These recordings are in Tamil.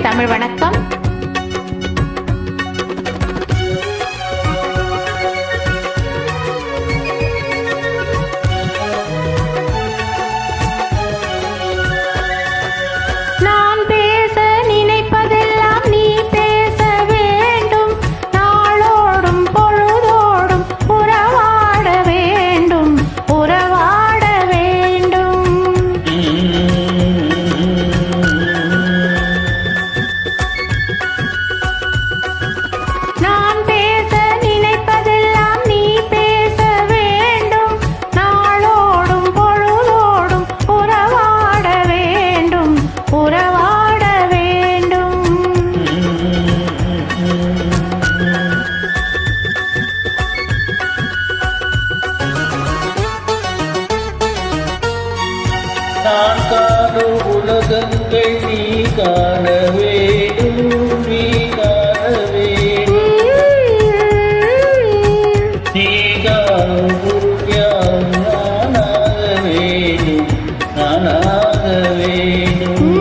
தமிழ் வணக்கம். நான் காணும் உலகங்கள் நீ காண வேண்டும், நீ காண வேண்டும். நீ காணும் புண்ணியம் நானாக வேண்டும், நானாக வேண்டும்.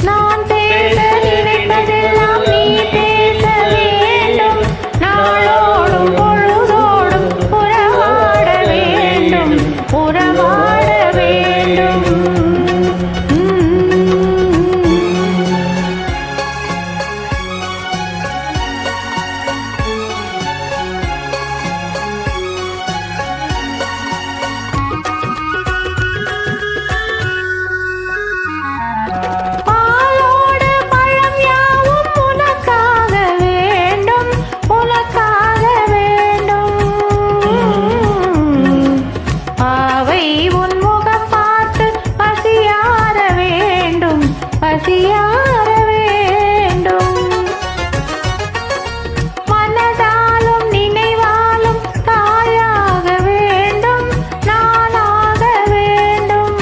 நான் பேச நினைப்பதெல்லாம் நீ பேச வேண்டும். நாளோடும் பொழுதோடும் உறவாட வேண்டும், உறவாட வேண்டும். பாலோடு பழம் யாவும் உனக்காக வேண்டும், உனக்காக வேண்டும். அவை உன் முகம் பார்த்து பசியார வேண்டும், பசியார வேண்டும். மனதாலும் நினைவாலும் தாயாக வேண்டும், நானாக வேண்டும்.